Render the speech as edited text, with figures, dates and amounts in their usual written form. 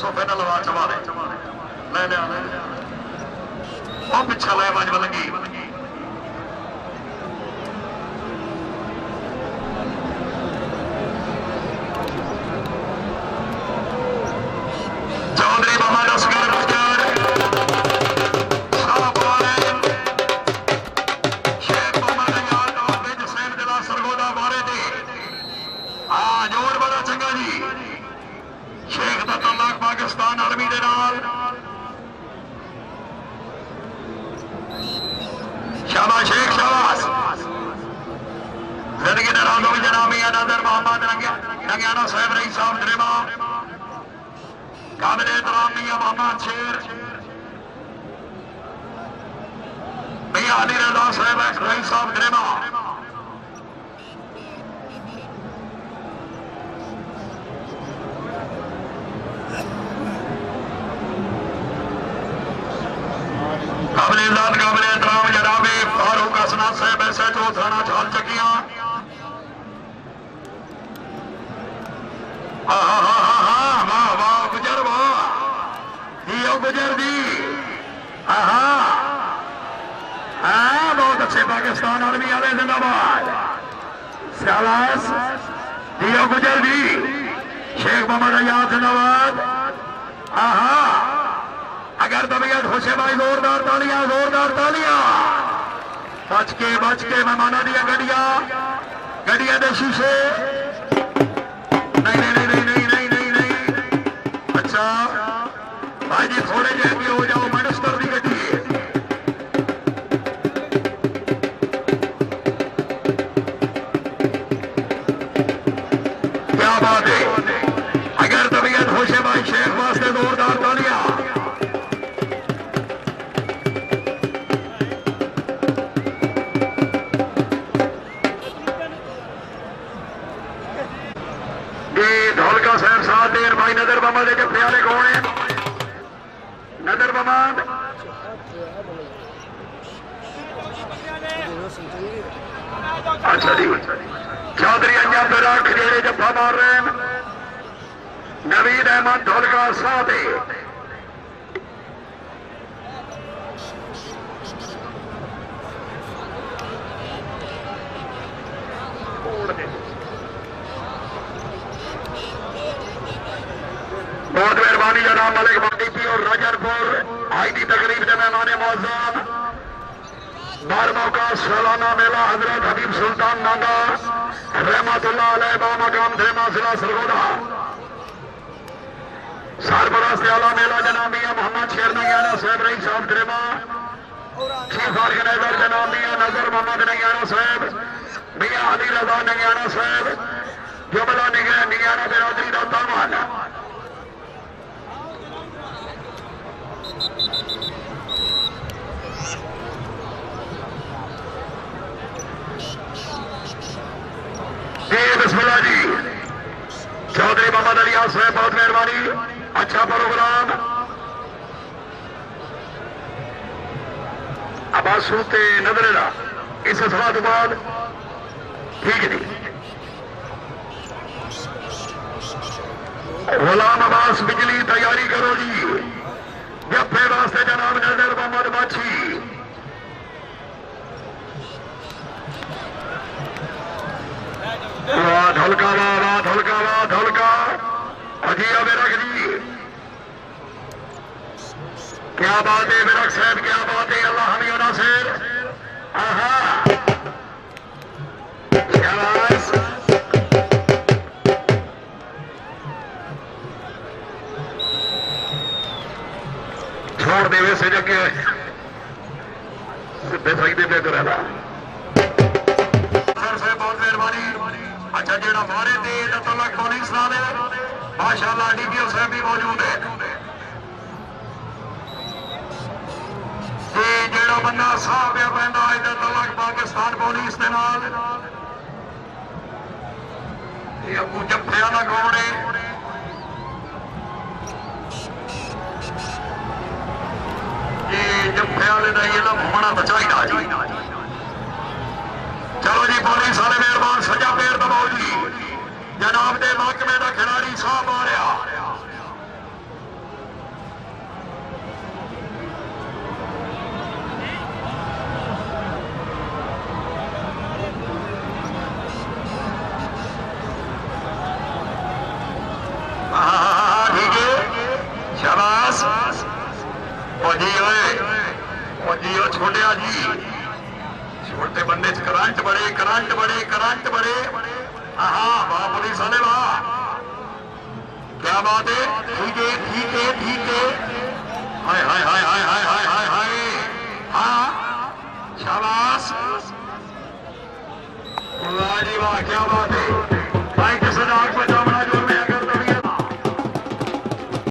सोफे न लवा चवा ले ले ले पिछा ले बज लगी चौधरी बाबा दसगर पाकिस्तान आर्मी दे नाल शाबाश शेख शाबाश जिंदगी दे राज़ों में जनाब मियां नज़र मोहम्मद नंगियाना साहब रईस साहब ड्रेमा काबिल एहतराम मियां मोहम्मद शेर मियां अली रज़ा साहब रईस साहब ड्रेमा काबिल एहतराम जनाब फारूक असनाद साहब SHO थाना चाल चकिया वाह वाह गुजर वाह गुजर दी बहुत अच्छे पाकिस्तान आर्मी वाले जिंदाबाद शाबाश दियो गुजर दी शेख मोहम्मद अयाज जिंदाबाद अगर तबीयत खुश है भाई जोरदार तालियां बच के मेहमाना दिया गड्डिया दे शीशे नहीं अच्छा भाई जी थोड़े जे भी हो जाओ मिनिस्टर की गड्डी क्या बात है अगर तबीयत खुश है भाई शेख वास्ते जोरदार तालियां भाई नजर मोहम्मद जफे वाले कौन है नजर मोहम्मद अच्छा जी चौधरी अंजा बिराक जेड़े जफा मार रहे हैं नवीद अहमद ढोलका साथ बहुत मेहरबानी जनाब मलिक मंडीपी और रजरपुर आई की तकरीब के मेहमान मौजूद बारहवां का सालाना मेला हजरत हबीब सुल्तान नागा रहमतुल्लाह अलैह बामकाम ड्रेमा जिला सरगोदा सरपरस्त आला मेला जनाब मियां मोहम्मद शेर नंगियाना साहब रईस साहब ड्रेमा चीफ ऑर्गेनाइजर जनाब मियां नजर मोहम्मद नंगियाना साहब मियां अली रजा नंगियाना साहब जुमला नंगियाना बिरादरी का तामान बिस्मिल्लाह जी चौधरी मोहम्मद अली साहब बहुत मेहरबानी अच्छा प्रोग्राम आवाज सुनते नजर ना इस सवाल के बाद ठीक नहीं गुलाम अब्बास बिजली तैयारी करो जी जफे वास्ते जनाब नजर मोहम्मद बाछी ढोलका अजी अबे रख दी क्या बात है मेरक साहब क्या बात है अल्लाह हमी होना से छोड़ दे वैसे जगे सिद्धे सकते पे करेगा बहुत मेहरबानी अच्छा जेड़ा मारे थे तलक पुलिस वाले माशाअल्लाह DPO साहब भी मौजूद है जेड़ा बंदा साह पे पैदा इधर तलक पाकिस्तान पुलिस के नाल अबू जफे वाला कौन है जफे वाले का ये घूमना तो चाहिए चलो जी पुलिस वाले मेहरबान सजा पेड़ दबाओ जी जनाब के महकमे का खिलाड़ी साहब आ रहा जी ओ छोड़िया जी छोटे बंदे च करंट बड़े करंट बड़े करंट बड़े हाँ वाह पुलिस वाले वाह क्या बात है ठीक है ठीक है ठीक है हाय हाय हाय हाय हाय हाय हाय हाय हाँ शाबाश वाह जी वाह क्या बात